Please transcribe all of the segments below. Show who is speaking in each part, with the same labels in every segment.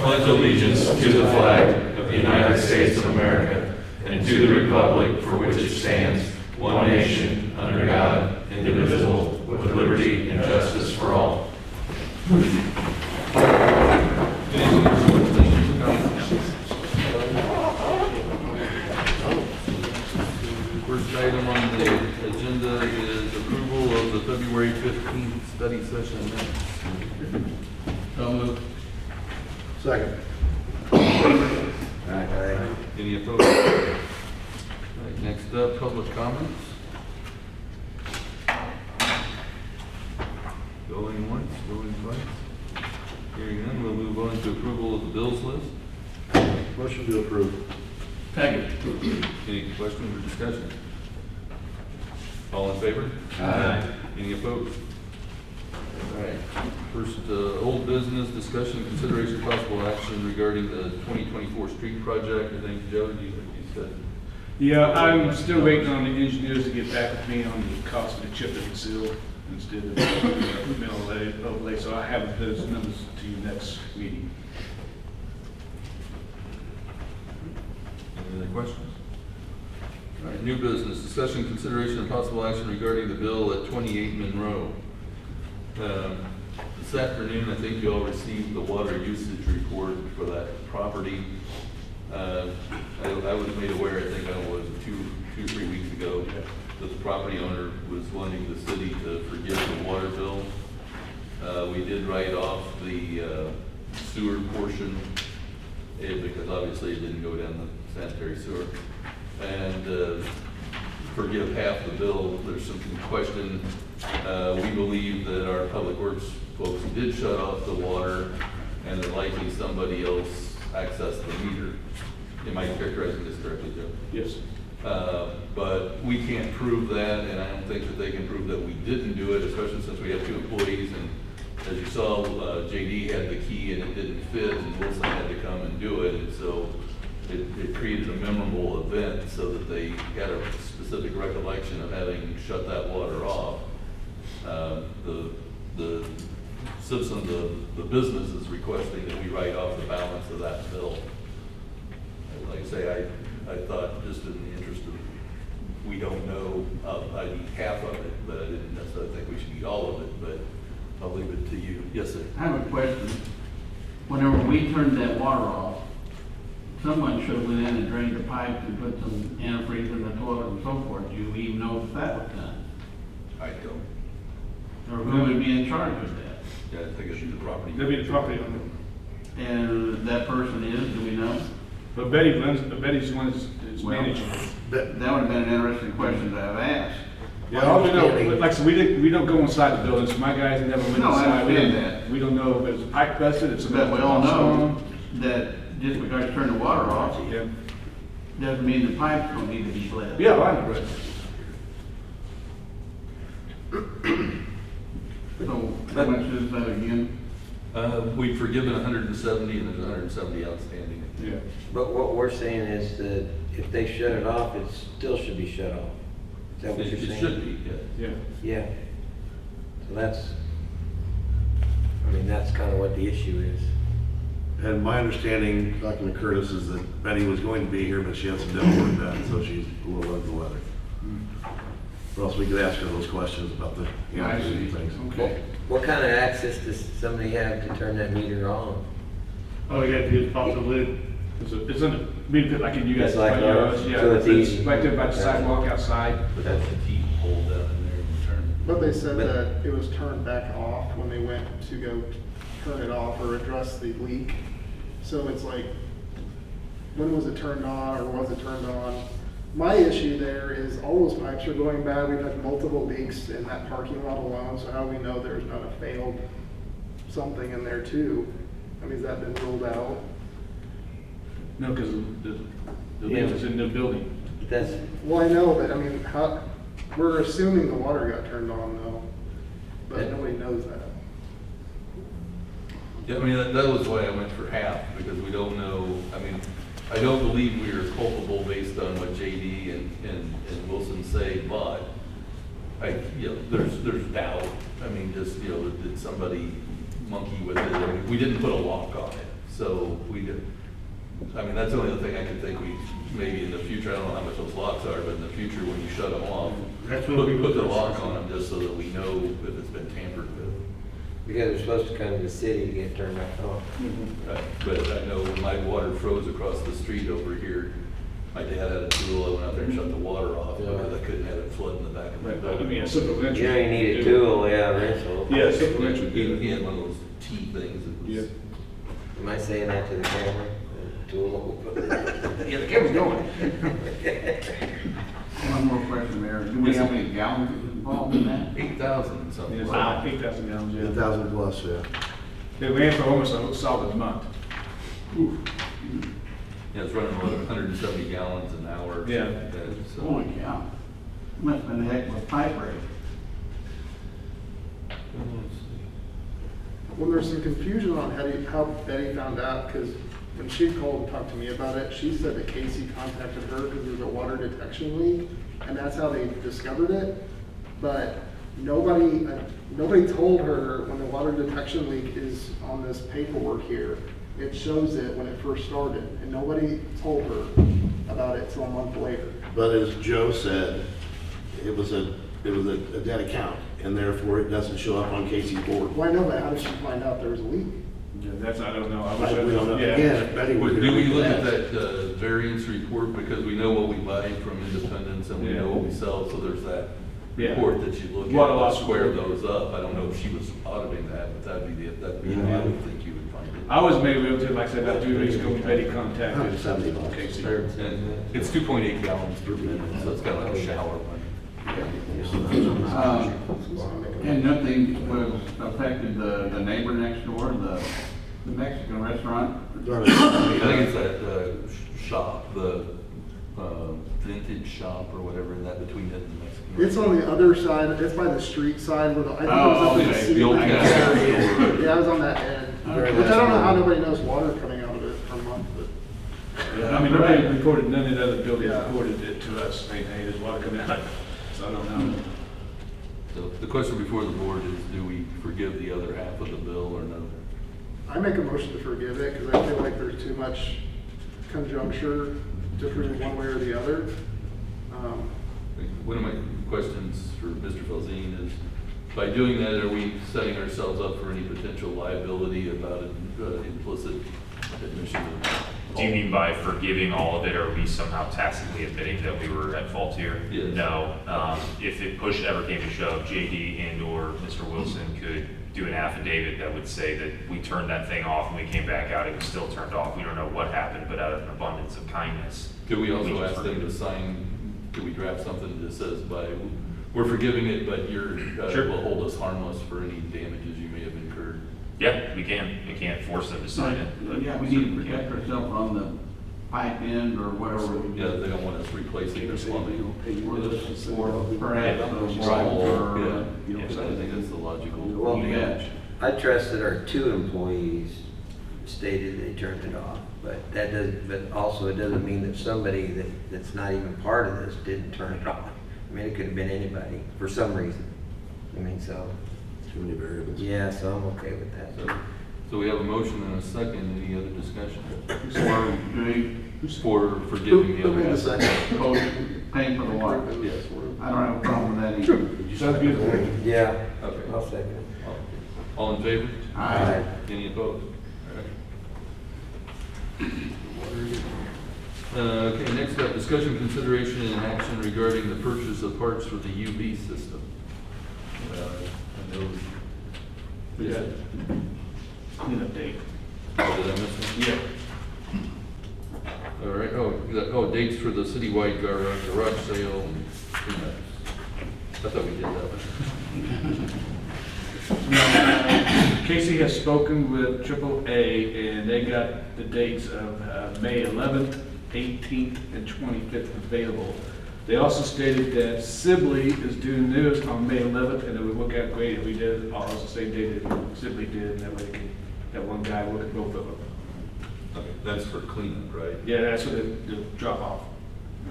Speaker 1: pledge allegiance to the flag of the United States of America and to the republic for which it stands, one nation, under God, indivisible, with liberty and justice for all.
Speaker 2: First item on the agenda is approval of the February 15th study session minutes. So moved.
Speaker 3: Second.
Speaker 2: Any opposed? All right, next up, public comments. Going once, going twice. Hearing none, we'll move on to approval of the bills list.
Speaker 3: Motion to approve.
Speaker 2: Second. Any questions or discussion? All in favor?
Speaker 3: Aye.
Speaker 2: Any opposed? All right. First, old business discussion, consideration, possible action regarding the 2024 street project. I think, Joe, you said.
Speaker 4: Yeah, I'm still waiting on the engineers to get back with me on the cost of the chip and seal instead of the middle overlay. So I have those numbers to you next meeting.
Speaker 2: Any other questions? All right, new business, discussion, consideration, and possible action regarding the bill at 28 Monroe. This afternoon, I think you all received the water usage report for that property. I was made aware, I think, I don't know, was it two or 3 weeks ago, that the property owner was wanting the city to forgive the water bill. We did write off the sewer portion, because obviously it didn't go down the sanitary sewer, and forgive half the bill. There's some question. We believe that our public works folks did shut off the water, and that likely somebody else accessed the meter. Am I characterizing this correctly, Joe?
Speaker 4: Yes.
Speaker 2: But we can't prove that, and I don't think that they can prove that we didn't do it, especially since we have 2 employees. And as you saw, JD had the key and it didn't fit, and Wilson had to come and do it. And so it created a memorable event so that they had a specific recollection of having shut that water off. The citizens of the business is requesting that we write off the balance of that bill. Like I say, I thought, just in the interest of, we don't know, I'd eat half of it, but I didn't necessarily think we should eat all of it, but I'll leave it to you. Yes, sir.
Speaker 5: I have a question. Whenever we turned that water off, someone should have went in and drained the pipes and put some antifreeze in the toilet and so forth. Do you even know if that was done?
Speaker 2: I don't.
Speaker 5: Or who would be in charge of that?
Speaker 2: Yeah, I think it's the property.
Speaker 4: That'd be the property owner.
Speaker 5: And that person is, do we know?
Speaker 4: But Betty's the one that's managing it.
Speaker 5: That would have been an interesting question to have asked.
Speaker 4: Yeah, all we know, like I said, we don't go inside the building, so my guys never went
Speaker 5: No, I
Speaker 4: inside.
Speaker 5: understand that.
Speaker 4: We don't know if it's pipe busted, it's.
Speaker 5: But we all know that just because you turn the water off,
Speaker 4: Yeah.
Speaker 5: doesn't mean the pipes don't need to be blessed.
Speaker 4: Yeah, I know.
Speaker 5: So how much is that again?
Speaker 2: We've forgiven 170, and there's 170 outstanding.
Speaker 4: Yeah.
Speaker 6: But what we're saying is that if they shut it off, it still should be shut off. Is that what you're saying?
Speaker 2: It should be, yeah.
Speaker 4: Yeah.
Speaker 6: Yeah. So that's kind of what the issue is.
Speaker 3: And my understanding, talking to Curtis, is that Betty was going to be here, but she had some dental work done, so she's a little under the weather. Or else we could ask her those questions about the,
Speaker 4: I see.
Speaker 3: things.
Speaker 4: Okay.
Speaker 6: What kind of access does somebody have to turn that meter on?
Speaker 4: All you gotta do is pop the lid. It's in the meter pit like in you guys.
Speaker 6: It's like ours,
Speaker 4: Yeah,
Speaker 6: so it's easy.
Speaker 4: right there by the sidewalk outside.
Speaker 2: But that's a T hole down in there and turn.
Speaker 7: But they said that it was turned back off when they went to go turn it off or address the leak. So it's like, when was it turned on or was it turned on? My issue there is all those pipes are going bad. We've had multiple leaks in that parking lot alone, so how do we know there's not a failed something in there too? I mean, has that been ruled out?
Speaker 4: No, because the leak is in the building.
Speaker 6: That's,
Speaker 7: Well, I know, but I mean, we're assuming the water got turned on though, but nobody knows that.
Speaker 2: Yeah, I mean, that was why I went for half, because we don't know, I mean, I don't believe we are culpable based on what JD and Wilson say, but there's doubt. I mean, just, did somebody monkey with it? I mean, we didn't put a lock on it, So we did, I mean, that's the only other thing I could think maybe in the future, I don't know how much those locks are, but in the future, when you shut them off,
Speaker 5: That's what we
Speaker 2: put the lock on them just so that we know if it's been tampered with.
Speaker 6: Because they're supposed to come to the city to get turned back on.
Speaker 2: Right. But I know when my water froze across the street over here, my dad had a tool, I went out there and shut the water off because I couldn't have it flood in the back of my
Speaker 4: But, I
Speaker 2: building.
Speaker 4: mean, a simple wrench.
Speaker 6: You only need a tool, yeah, rental.
Speaker 4: Yeah, a simple wrench would do
Speaker 2: He
Speaker 4: it.
Speaker 2: had one of those T things that was.
Speaker 4: Yeah.
Speaker 6: Am I saying that to the camera? The tool?
Speaker 4: Yeah, the camera's going.
Speaker 5: One more question, Mayor. Do we have any gallons involved in that?
Speaker 2: 8,000 and something.
Speaker 4: Yeah, it's
Speaker 5: Wow.
Speaker 4: like 8,000 gallons, yeah.
Speaker 3: 10,000 plus, yeah.
Speaker 4: They ran for almost a solid month.
Speaker 2: Yeah, it's running about 170 gallons an hour.
Speaker 4: Yeah.
Speaker 2: So-
Speaker 5: Holy cow. Must have been a heck of a pipe break.
Speaker 7: Well, there's some confusion on how Betty found out, because when she called and talked to me about it, she said that Casey contacted her because there was a water detection leak, and that's how they discovered it. But nobody told her when the water detection leak is on this paperwork here. It shows it when it first started, and nobody told her about it till a month later.
Speaker 3: But as Joe said, it was a dead account, and therefore it doesn't show up on Casey's board.
Speaker 7: Well, I know, but how did she find out there was a leak?
Speaker 4: Yeah, that's, I don't know. I wish I
Speaker 3: We don't know.
Speaker 4: yeah.
Speaker 3: Again, if Betty were
Speaker 2: Do
Speaker 3: here,
Speaker 2: we
Speaker 3: could
Speaker 2: look at
Speaker 3: ask.
Speaker 2: that variance report, because we know what we buy from Independence and we know what we sell, so there's that
Speaker 4: Yeah.
Speaker 2: report that you look
Speaker 4: Water
Speaker 2: at,
Speaker 4: loss
Speaker 2: to square
Speaker 4: report.
Speaker 2: those up. I don't know if she was auditing that, but that'd be
Speaker 3: Yeah.
Speaker 2: I would think you would find it.
Speaker 4: I was made able to, like I said, about 2 weeks ago, Betty contacted
Speaker 3: 170 bucks.
Speaker 4: Casey.
Speaker 2: And it's 2.8 gallons per minute, so it's kind of like a shower one.
Speaker 5: And nothing was affected the neighbor next door, the Mexican restaurant?
Speaker 2: I think it's that shop, the vintage shop or whatever, in that between it and the Mexican.
Speaker 7: It's on the other side, it's by the street side where I think it was up in the
Speaker 5: okay.
Speaker 7: city.
Speaker 2: The old castle.
Speaker 7: Yeah, I was on that end,
Speaker 5: Okay.
Speaker 7: which I don't know how nobody knows water coming out of it per month, but.
Speaker 4: Yeah, I mean, nobody reported, none of the other buildings
Speaker 7: Yeah.
Speaker 4: reported it to us, saying, hey, there's water coming out. So I don't know.
Speaker 2: So the question before the board is, do we forgive the other half of the bill or no?
Speaker 7: I make a motion to forgive it, because I feel like there's too much conjuncture to prove one way or the other.
Speaker 2: One of my questions for Mr. Felzine is, by doing that, are we setting ourselves up for any potential liability about an implicit admission of?
Speaker 8: Do you mean by forgiving all of it, or are we somehow tacitly admitting that we were at fault here?
Speaker 2: Yes.
Speaker 8: No. If it push ever came to shove, JD and or Mr. Wilson could do an affidavit that would say that we turned that thing off and we came back out, it was still turned off. We don't know what happened, but out of an abundance of kindness.
Speaker 2: Could we also
Speaker 8: just
Speaker 2: ask them
Speaker 8: forgive
Speaker 2: to
Speaker 8: it.
Speaker 2: sign, could we draft something that says we're forgiving it, but
Speaker 8: Sure.
Speaker 2: will hold us harmless for any damages you may have incurred?
Speaker 8: Yeah, we can. We can't force them to sign it. but
Speaker 5: Yeah, we need to
Speaker 8: certainly can.
Speaker 5: protect ourselves on the pipe end or whatever.
Speaker 2: Yeah, they don't want us replacing the plumbing.
Speaker 5: Or perhaps a
Speaker 2: Drywall,
Speaker 5: wall or,
Speaker 2: yeah, I think that's the logical.
Speaker 6: Well,
Speaker 5: damage.
Speaker 6: I trust that our two employees stated they turned it off, but that doesn't, but also it doesn't mean that somebody that's not even part of this didn't turn it off. I mean, it could have been anybody for some reason. I mean, so,
Speaker 3: Too many variables.
Speaker 6: yeah, so I'm okay with that.
Speaker 2: So we have a motion and a second. Any other discussion?
Speaker 5: or doing,
Speaker 2: For forgiving the
Speaker 3: Who
Speaker 2: other
Speaker 3: made the
Speaker 2: half?
Speaker 3: second?
Speaker 5: paying for the water.
Speaker 2: Yes.
Speaker 5: I don't have a problem with that either.
Speaker 4: Sounds beautiful.
Speaker 6: Yeah,
Speaker 2: Okay.
Speaker 6: I'll second it.
Speaker 2: All in favor?
Speaker 5: Aye.
Speaker 2: Any opposed? Okay, next up, discussion, consideration, and action regarding the purchase of parts for the UV system. I know.
Speaker 4: We got clean update.
Speaker 2: Oh, did I miss one?
Speaker 4: Yeah.
Speaker 2: All right, dates for the citywide garage sale. And I thought we did that one.
Speaker 4: Casey has spoken with AAA, and they got the dates of May 11th, 18th, and 25th available. They also stated that Sibley is doing theirs on May 11th, and it would work out great if we did it all the same day that Sibley did, and that way they can, that one guy look at both of them.
Speaker 2: Okay, that's for cleanup, right?
Speaker 4: Yeah, that's what the drop off.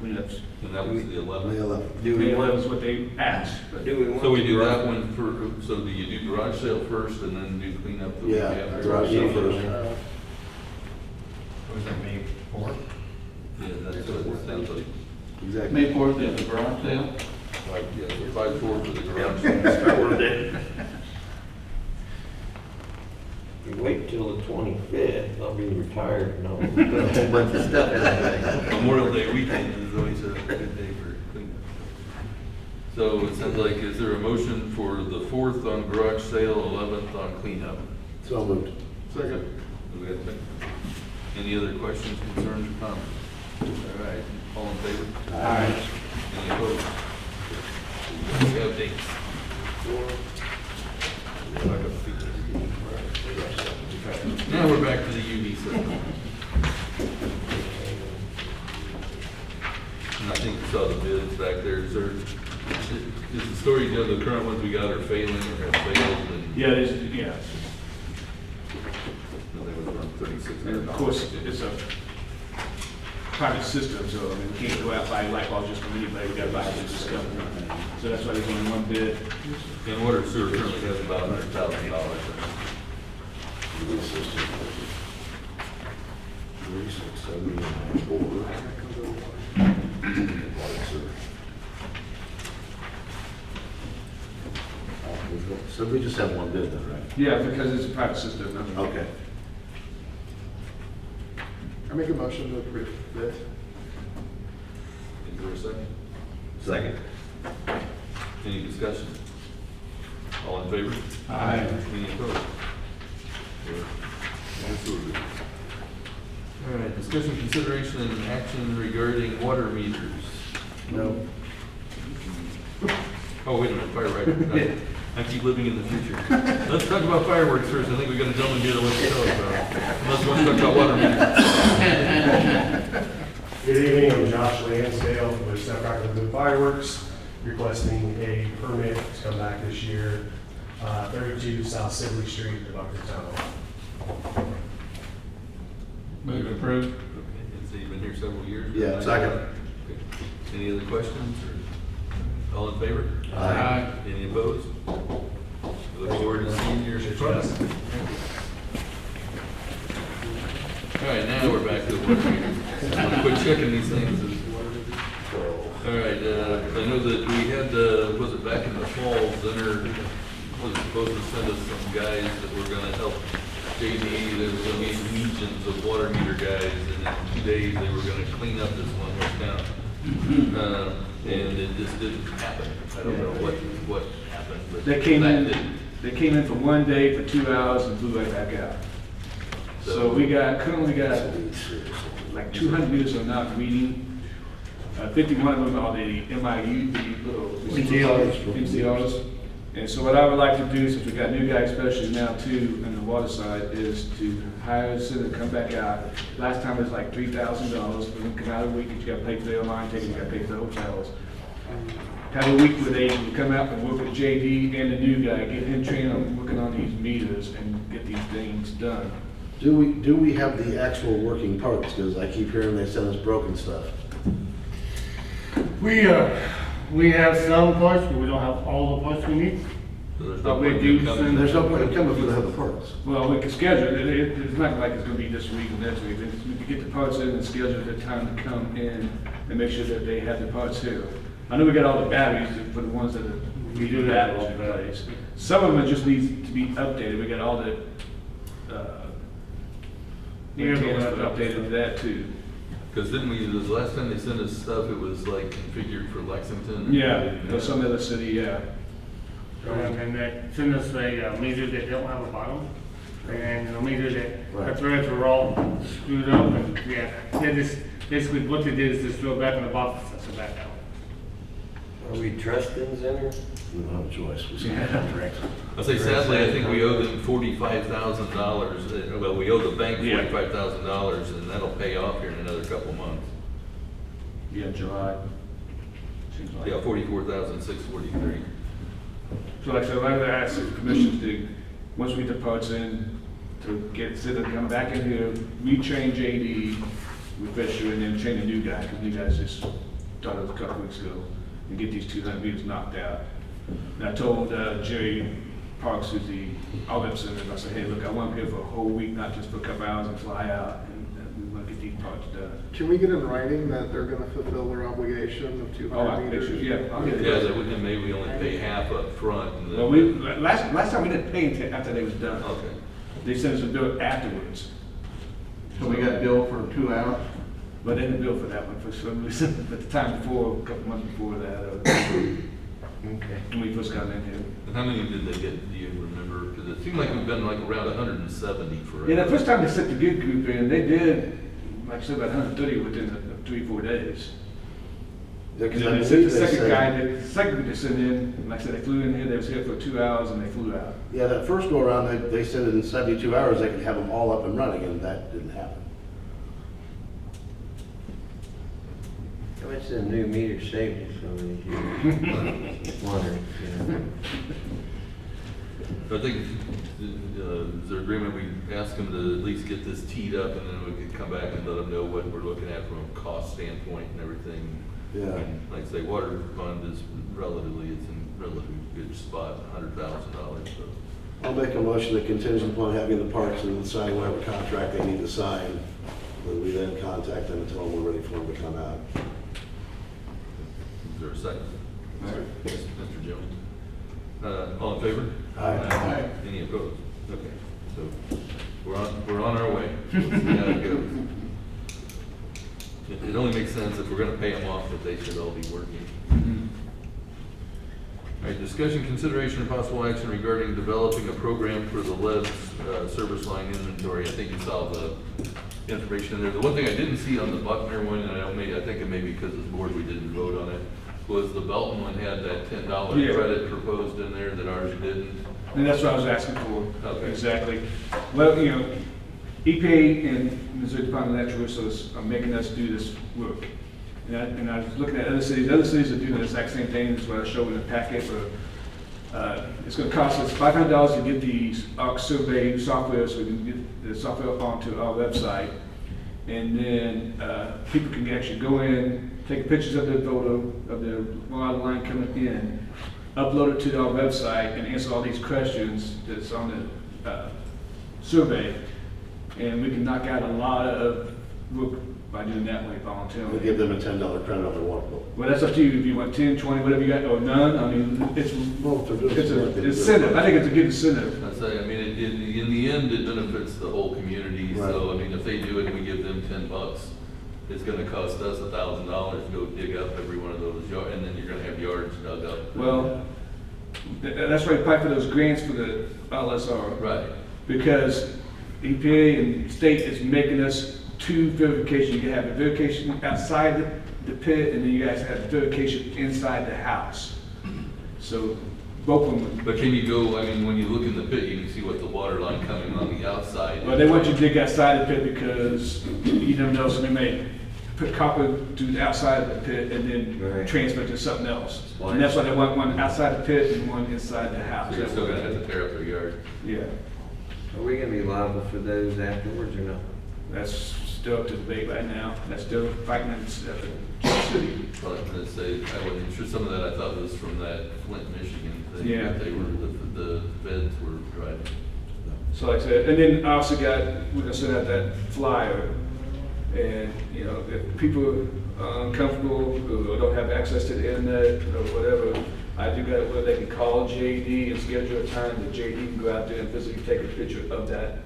Speaker 4: Cleanups.
Speaker 2: And that was the
Speaker 3: May
Speaker 2: 11th.
Speaker 3: 11th.
Speaker 6: Do
Speaker 4: May
Speaker 6: we want,
Speaker 4: 11th is what they asked, but
Speaker 6: do we want?
Speaker 2: So we do
Speaker 6: to-
Speaker 2: that one so do you do garage sale first and then do cleanup the week
Speaker 3: Yeah,
Speaker 2: after?
Speaker 3: garage sale first. exactly.
Speaker 5: May 4th is the garage sale.
Speaker 2: 5-4 for the garage.
Speaker 3: Start with it.
Speaker 6: You wait till the 25th, I'll be retired and I'll put a whole bunch of stuff in that thing.
Speaker 2: Memorial Day weekend is always a good day for cleanup. So it sounds like, is there a motion for the 4th on garage sale, 11th on cleanup?
Speaker 3: So moved.
Speaker 7: Second.
Speaker 2: Do we have a second? Any other questions, concerns, or comments? All right, all in favor?
Speaker 3: Aye.
Speaker 2: Any opposed? We have dates. Now we're back to the UV system. And I think you saw the bids back there. Is the story, you know, the current ones we got are failing or have failed? And
Speaker 4: Yeah, there's, yeah.
Speaker 2: they were around $3,600.
Speaker 4: And of course, it's a private system, so I mean, we can't go out and buy light bulbs just from anybody, we gotta buy it from this company. So that's why there's only one bid.
Speaker 2: And water and sewer currently has about $100,000.
Speaker 3: 3679. So we just have one bid then, right?
Speaker 4: Yeah, because it's a private system. I mean,
Speaker 3: Okay.
Speaker 7: I make a motion to approve this.
Speaker 2: Is there a second?
Speaker 6: Second.
Speaker 2: Any discussion? All in favor?
Speaker 4: Aye.
Speaker 2: Any opposed? All right, discussion, consideration, and action regarding water meters.
Speaker 3: No.
Speaker 2: Oh, wait a minute, fireworks. I keep living in the future. Let's talk about fireworks first. I think we got a gentleman here that wants to tell us about. Unless you want to talk about water meters.
Speaker 9: Good evening, I'm Josh Lansdale with Snapcracker Blue Fireworks, requesting a permit to come back this year, 32 South Sibley Street, in Buckertown.
Speaker 5: Move to approve.
Speaker 2: Okay, and so you've been here several years?
Speaker 3: Yeah, second.
Speaker 2: Okay. Any other questions, or all in favor?
Speaker 3: Aye.
Speaker 2: Any opposed? We look forward to seeing your trust. All right, now we're back to the water meters. I'm gonna quit checking these things. All right, I know that we had, was it back in the fall, Zenner was supposed to send us some guys that were gonna help JD. There was gonna be legions of water meter guys, and in 2 days, they were gonna clean up this one town. And it just didn't happen. I don't know what happened, but
Speaker 4: They came
Speaker 2: that
Speaker 4: in,
Speaker 2: didn't.
Speaker 4: they came in for one day for 2 hours and flew right back out. So we currently got like 200 meters are not reading. 51 of them are the MIU, the little MCRs. And so what I would like to do, since we got new guys, especially now too, on the water side, is to hire a center to come back out. Last time it was like $3,000 for them to come out a week, you gotta pay for their line ticket, you gotta pay for the hotels. Have a week where they can come out and work with JD and the new guy, get him trained on working on these meters and get these things done.
Speaker 3: Do we have the actual working parts? Because I keep hearing they send us broken stuff.
Speaker 10: We have some parts, but we don't have all the parts we need.
Speaker 2: So there's
Speaker 10: But
Speaker 2: no
Speaker 10: we
Speaker 2: point
Speaker 10: do
Speaker 2: in coming.
Speaker 10: send-
Speaker 3: There's no point in coming if we don't have the parts.
Speaker 4: Well, we can schedule it, it's not like it's gonna be this week and next week, we can get the parts in and schedule the time to come in and make sure that they have the parts here. I know we got all the batteries for the ones that are, we do batteries in place. Some of them just need to be updated, we got all the, antennas updated to that too.
Speaker 2: Because didn't we, the last time they sent us stuff, it was like configured for Lexington?
Speaker 4: Yeah, or some other city, yeah.
Speaker 10: And they send us a meter that don't have a bottom, and a meter that the
Speaker 3: Right.
Speaker 10: threads were all screwed up, and yeah, they just, basically what they did is just throw it back in the box, that's it back out.
Speaker 6: Are we trusting Zenner?
Speaker 3: We don't have a choice. We signed a contract.
Speaker 2: I say sadly, I think we owe them $45,000, well, we owe the bank
Speaker 4: Yeah.
Speaker 2: $45,000, and that'll pay off here in another couple months.
Speaker 4: Yeah, July. Seems like.
Speaker 2: Yeah, 44,643.
Speaker 4: So like I said, I'd ask the commissions to, once we get the parts in, to get, sit and come back in here, retrain JD, refresh you, and then train a new guy, because new guys just started a couple weeks ago, and get these 200 meters knocked out. And I told Jerry Parks, who's the Aldermen, I said, hey, look, I want him here for a whole week, not just for a couple hours and fly out. And we want to get these parts done.
Speaker 7: Can we get in writing that they're gonna fulfill their obligation of 200
Speaker 4: Oh, I
Speaker 7: meters?
Speaker 4: think, yeah, I'll get it.
Speaker 2: Yeah, that we can maybe only pay half up front and then.
Speaker 4: Well, we, last time we didn't pay until after they was done.
Speaker 2: Okay.
Speaker 4: They sent us a bill afterwards,
Speaker 5: So we got billed for 2 hours?
Speaker 4: but they didn't bill for that one for some reason, but the time before, a couple months before that,
Speaker 6: Okay.
Speaker 4: when we first got in here.
Speaker 2: And how many did they get, do you remember? Because it seemed like we've been like around 170 for.
Speaker 4: Yeah, the first time they sent the good group in, they did, like I said, about 130 within 3-4 days.
Speaker 3: Yeah,
Speaker 4: And
Speaker 3: 'cause I
Speaker 4: then they sent
Speaker 3: believe
Speaker 4: the
Speaker 3: they
Speaker 4: second
Speaker 3: said-
Speaker 4: guy, the second group they sent in, like I said, they flew in here, they was here for 2 hours and they flew out.
Speaker 3: Yeah, that first go around, they said in 72 hours they could have them all up and running, and that didn't happen.
Speaker 6: How much the new meter saved us over these years? Just wondering, you know.
Speaker 2: I think, is there agreement, we ask them to at least get this teed up and then we could come back and let them know what we're looking at from a cost standpoint and everything.
Speaker 3: Yeah.
Speaker 2: And like I say, water fund is relatively, it's in relatively good spot, $100,000, so.
Speaker 3: I'll make a motion that contingent upon having the parks and sign whatever contract they need to sign, that we then contact them and tell them we're ready for them to come out.
Speaker 2: Is there a second? Yes, Mr. Jones. All in favor?
Speaker 3: Aye.
Speaker 2: Any opposed? Okay, so we're on our way. We'll see how it goes. It only makes sense if we're gonna pay them off that they should all be working. All right, discussion, consideration, and possible action regarding developing a program for the lead service line inventory. I think you saw the information in there. The one thing I didn't see on the Buckner one, and I think it may be because as board we didn't vote on it, was the Belton one had that $10
Speaker 4: Yeah.
Speaker 2: credit proposed in there that ours didn't.
Speaker 4: And that's what I was asking for.
Speaker 2: Okay.
Speaker 4: Exactly. Well, you know, EPA and Missouri Department of Natural Resources are making us do this work. And I was looking at other cities are doing the exact same thing, that's what I showed in the packet, it's gonna cost us $500 to get these ARC survey software, so we can get the software onto our website. And then, people can actually go in, take pictures of their photo, of their water line coming in, upload it to our website, and answer all these questions that's on the, survey. And we can knock out a lot of work by doing that way
Speaker 3: We'll
Speaker 4: voluntarily.
Speaker 3: give them a $10 credit on their water bill.
Speaker 4: Well, that's up to you, if you want 10, 20, whatever you got, or none, I mean, it's
Speaker 3: Well, if they're doing
Speaker 4: an
Speaker 3: something, they
Speaker 4: incentive, I think it's a good incentive.
Speaker 2: I say, I mean, in the end, it benefits the whole community, so, I mean, if they do it and we give them $10, it's gonna cost us $1,000 to go dig up every one of those yards, and then you're gonna have yards dug up.
Speaker 4: Well, that's why we apply for those grants for the LSR.
Speaker 2: Right.
Speaker 4: Because EPA and state is making us two verifications. You can have a verification outside the pit, and then you guys have verification inside the house. So both of them.
Speaker 2: But can you go, I mean, when you look in the pit, you can see what the water line coming on the outside.
Speaker 4: Well, they want you to dig outside the pit because you never know, so they may put copper to the outside of the pit and then
Speaker 6: Right.
Speaker 4: transfer it to something else. And that's why they want one outside the pit and one inside the house.
Speaker 2: So you're still gonna have to tear up their yard.
Speaker 4: Yeah,
Speaker 6: Are we gonna be liable for those afterwards or not?
Speaker 4: that's still up to debate right now. That's still fighting in the city.
Speaker 2: Well, I was gonna say, I wasn't sure, some of that I thought was from that Flint, Michigan thing.
Speaker 4: Yeah.
Speaker 2: That they were, the feds were driving.
Speaker 4: So like I said, and then I also we're gonna send out that flyer. And, you know, if people are uncomfortable or don't have access to the internet or whatever, I do got where they can call JD and schedule a time that JD can go out there and physically take a picture of that,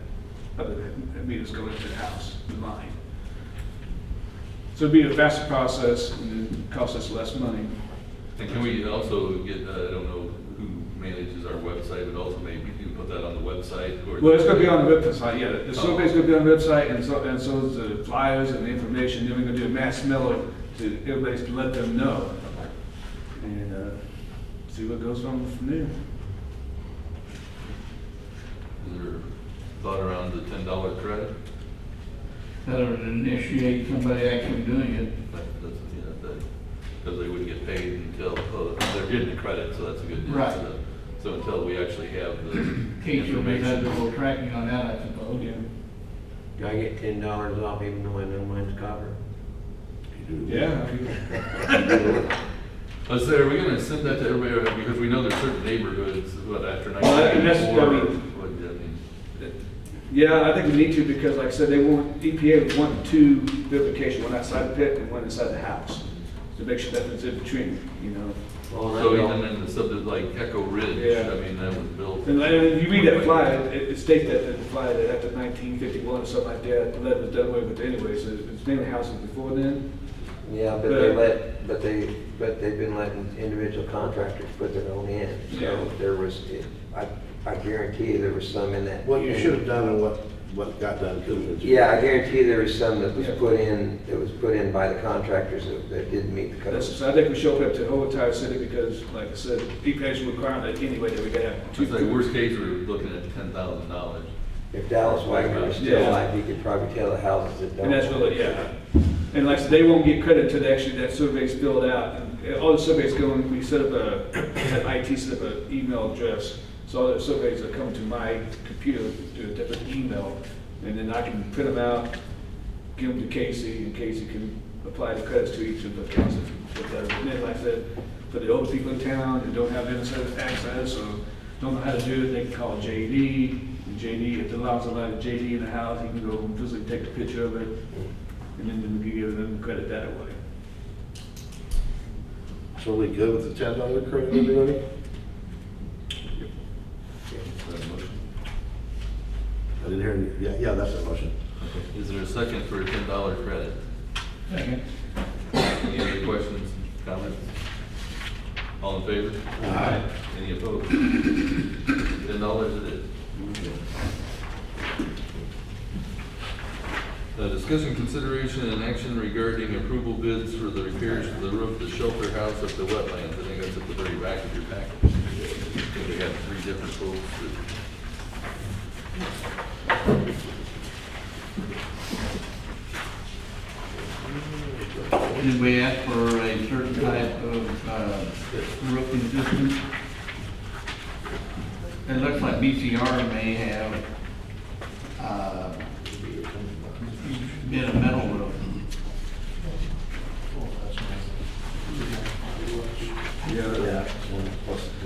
Speaker 4: of the meters going into the house, the line. So it'd be a faster process and it cost us less money.
Speaker 2: And can we also get, I don't know who manages our website, but also maybe you can put that on the website or.
Speaker 4: Well, it's gonna be on the website, yeah, the survey's gonna be on the website, and so is the flyers and the information, then we're gonna do a mass mailer to everybody to let them know. And, see what goes on from there.
Speaker 2: Is there thought around the $10 credit?
Speaker 5: That would initiate somebody actually doing it.
Speaker 2: That's, because they wouldn't get paid until, they're getting the credit, so that's a good deal.
Speaker 5: Right.
Speaker 2: So until we actually have the
Speaker 5: Kate, you'll be had a
Speaker 2: information.
Speaker 5: little tracking on that, I suppose.
Speaker 4: Yeah.
Speaker 6: Do I get $10 off even though I know mine's copper?
Speaker 4: Yeah.
Speaker 2: Let's say, are we gonna send that to everybody, because we know there's certain neighborhoods, what, after
Speaker 4: Well, and that's,
Speaker 2: 1994?
Speaker 4: I mean-
Speaker 2: What, I mean,
Speaker 4: Yeah, I think we need to, because like I said, EPA would want 2 verification, one outside the pit and one inside the house, to make sure nothing's in between, you know.
Speaker 2: So even in the subject like Echo Ridge,
Speaker 4: Yeah.
Speaker 2: I mean, that was built.
Speaker 4: And you read that flag, it states that the flag that after 1951 or something like that, the lead was done away with anyway, so it's mainly houses before then.
Speaker 6: Yeah, but they've been letting individual contractors put their own in.
Speaker 4: Yeah.
Speaker 6: So there was, I guarantee you there was some in that.
Speaker 3: What you should have done and what got done could have been.
Speaker 6: Yeah, I guarantee you there was some that was
Speaker 4: Yeah.
Speaker 6: put in, by the contractors that didn't meet the code.
Speaker 4: So I think we should open up to the whole entire city, because like I said, EPA's requirement that anyway, that we gotta have 2.
Speaker 2: It's like worst case, we're looking at $10,000.
Speaker 6: If Dallas Wagner was still
Speaker 4: Yeah.
Speaker 6: alive, you could probably tell the houses that don't.
Speaker 4: And that's really, yeah. And like I said, they won't get credit until actually that survey's filled out. And all the surveys going, we set up IT set up an email address. So all the surveys are coming to my computer through a different email. And then I can print them out, give them to Casey, and Casey can apply the credits to each of the accounts. And then like I said, for the older people in town who don't have internet access or don't know how to do it, they can call JD. And JD, if it allows somebody JD in the house, he can go and physically take a picture of it. And then we can give them credit that way.
Speaker 3: So are we good with the $10 credit, everybody? I didn't hear any, yeah, that's a motion.
Speaker 2: Is there a second for a $10 credit?
Speaker 10: Second.
Speaker 2: Any other questions, comments? All in favor?
Speaker 3: Aye.
Speaker 2: Any opposed? $10 it is. Discussion, consideration, and action regarding approval bids for the repairs to the roof of the shelter house at the wetlands. I think that's at the very back of your package. We got 3 different quotes.
Speaker 5: Did we ask for a certain type of roofing system? It looks like BCR may have been a metal roof.
Speaker 3: Yeah.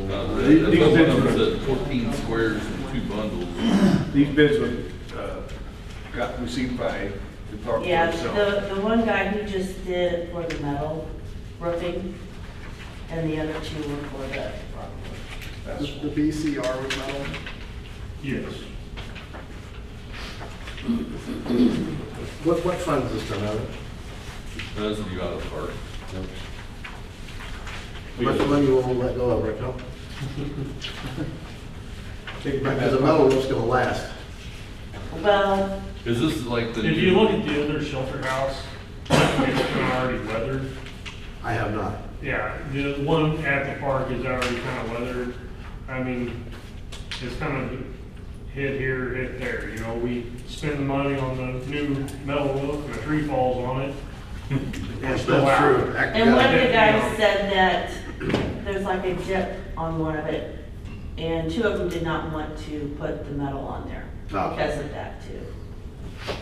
Speaker 2: That
Speaker 4: These
Speaker 2: one
Speaker 4: bids
Speaker 2: was
Speaker 4: were-
Speaker 2: at 14 squares and 2 bundles.
Speaker 4: These bids were, got received by the park board
Speaker 11: Yeah,
Speaker 4: itself.
Speaker 11: the one guy who just did it for the metal roofing, and the other 2 were for the rock.
Speaker 7: The BCR was metal.
Speaker 10: Yes.
Speaker 3: What fund is this come out of?
Speaker 2: Those of you out of the park.
Speaker 3: How much money will we let go of, Rick? Huh? Because the metal roof's gonna last.
Speaker 11: Well,
Speaker 2: Is this like the?
Speaker 10: If you look at the other shelter house, it's kind of already weathered.
Speaker 3: I have not.
Speaker 10: Yeah, the one at the park is already kind of weathered. I mean, it's kind of hit here, hit there, you know, we spend the money on the new metal roof and a tree falls on it.
Speaker 3: Yes,
Speaker 10: Still
Speaker 3: that's
Speaker 10: out.
Speaker 3: true.
Speaker 11: and one of the guys said that there's like a dip on one of it, and 2 of them did not want to put the metal on there
Speaker 3: Oh.
Speaker 11: because of that too.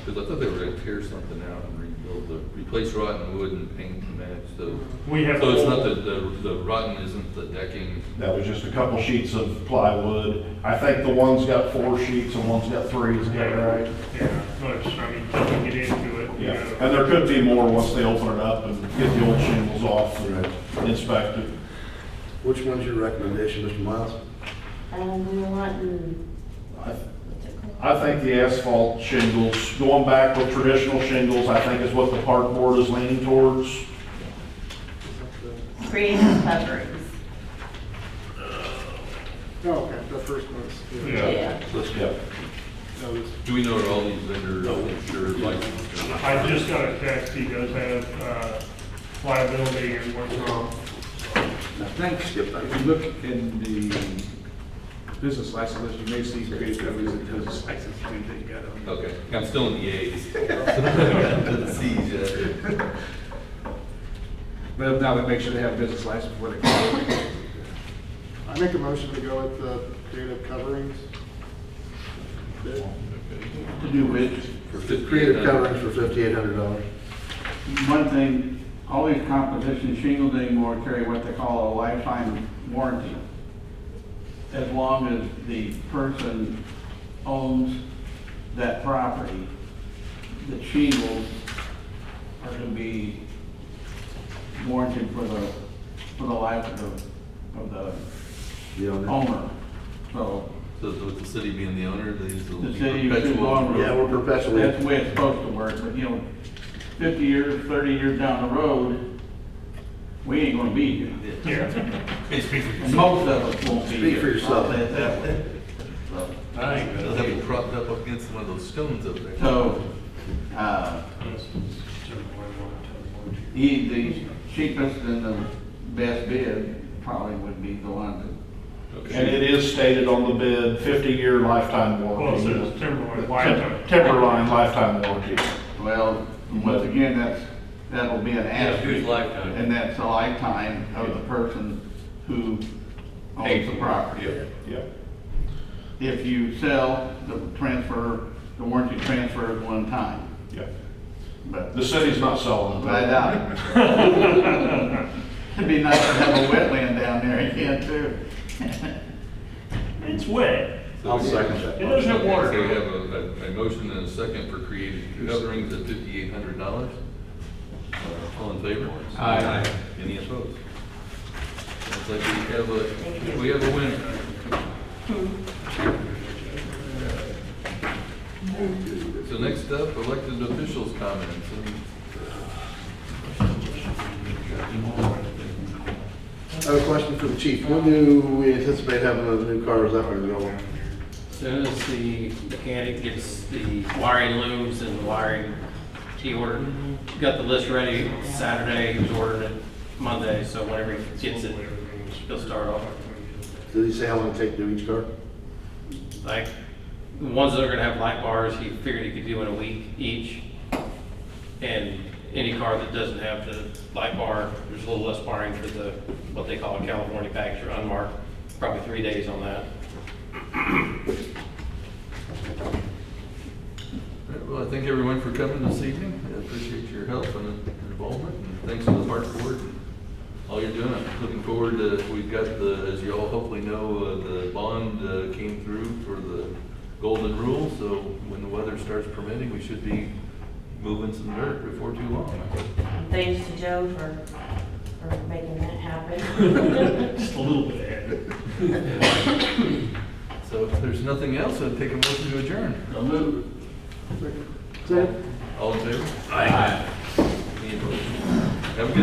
Speaker 2: Because I thought they were gonna tear something out and rebuild replace rotten wood and paint to match the.
Speaker 10: We have.
Speaker 2: So it's not the rotten isn't the decking.
Speaker 12: That was just a couple sheets of plywood. I think the one's got 4 sheets and one's got 3, isn't that right?
Speaker 10: Yeah, but, I mean, you can get into it. you
Speaker 12: Yeah,
Speaker 10: know.
Speaker 12: and there could be more once they open it up and get the old shingles off and inspect it.
Speaker 3: Which one's your recommendation, Mr. Miles?
Speaker 11: And we were wanting,
Speaker 12: I
Speaker 11: what's it called?
Speaker 12: I think the asphalt shingles, going back with traditional shingles, I think is what the park board is leaning towards.
Speaker 11: Creative coverings.
Speaker 7: Oh, okay, the first one's.
Speaker 10: Yeah.
Speaker 3: Let's
Speaker 12: Yep.
Speaker 2: Do we know are all these vendors insured licensed?
Speaker 10: I just got a text, he does have, liability and whatnot.
Speaker 4: I think if you look in the business license list, you may see creative coverage in the business license too that you got on.
Speaker 2: Okay, I'm still in the A's. To the C's yet.
Speaker 4: But if not, we make sure they have a business license before they come.
Speaker 7: I make a motion to go with the creative coverings. bid.
Speaker 5: To do which,
Speaker 2: For
Speaker 3: Creative
Speaker 2: $5,800.
Speaker 3: coverings for $5,800.
Speaker 5: one thing, all these composition shingles anymore carry what they call a lifetime warranty. As long as the person owns that property, the shingles are gonna be warranted for the life of
Speaker 3: The owner?
Speaker 5: owner. So,
Speaker 2: So with the city being the owner, these will
Speaker 5: the
Speaker 2: be
Speaker 5: city should
Speaker 2: perpetual.
Speaker 5: go on.
Speaker 3: Yeah, we're perpetually.
Speaker 5: That's the way it's supposed to work, but 50 years, 30 years down the road, we ain't gonna be here. And most of us won't be here.
Speaker 3: Speak for yourself.
Speaker 5: I'll say it that way. So,
Speaker 2: They'll have it propped up against one of those stones up there.
Speaker 5: So, the cheapest and the best bid probably would be the one
Speaker 12: And it is stated on the bid, 50-year lifetime
Speaker 10: Well,
Speaker 12: warranty.
Speaker 10: it says Timberline lifetime.
Speaker 12: Timberline lifetime warranty.
Speaker 5: that, well, once again, that'll be an asterisk.
Speaker 1: lifetime?
Speaker 5: And that's a lifetime of the person who owns the property.
Speaker 12: Yep.
Speaker 5: If you sell, the warranty transfers one time,
Speaker 12: Yep.
Speaker 5: but
Speaker 12: The city's not selling
Speaker 5: I
Speaker 12: it.
Speaker 5: doubt it. It'd be nice to have a wetland down there again too.
Speaker 10: It's wet.
Speaker 3: I'll second that.
Speaker 10: It doesn't have water.
Speaker 2: So we have a motion and a second for creative coverings at $5,800. All in favor?
Speaker 1: Aye.
Speaker 2: Any opposed? Looks like we have a winner. So next up, elected officials comments.
Speaker 3: I have a question for the chief. When do we anticipate having those new cars up and going?
Speaker 13: As soon as the mechanic gets the wiring looms and the wiring, he ordered, got the list ready Saturday, he was ordering it Monday, so whenever he gets it, he'll start off.
Speaker 3: Did he say how long it take to do each car?
Speaker 13: Like, the ones that are gonna have light bars, he figured he could do in a week each. And any car that doesn't have the light bar, there's a little less wiring for the, what they call a California package or unmarked, probably 3 days on that.
Speaker 2: Well, I thank everyone for coming this evening. I appreciate your help and involvement, and thanks to the park board and all you're doing. I'm looking forward to, we've got the, as you all hopefully know, the bond came through for the golden rule, so when the weather starts permitting, we should be moving some dirt before too long.
Speaker 11: Thanks to Joe for making that happen.
Speaker 10: Just a little bit ahead.
Speaker 2: So if there's nothing else, I'd take a motion to adjourn.
Speaker 5: So move.
Speaker 2: All in favor? Aye. Any opposed? Have a good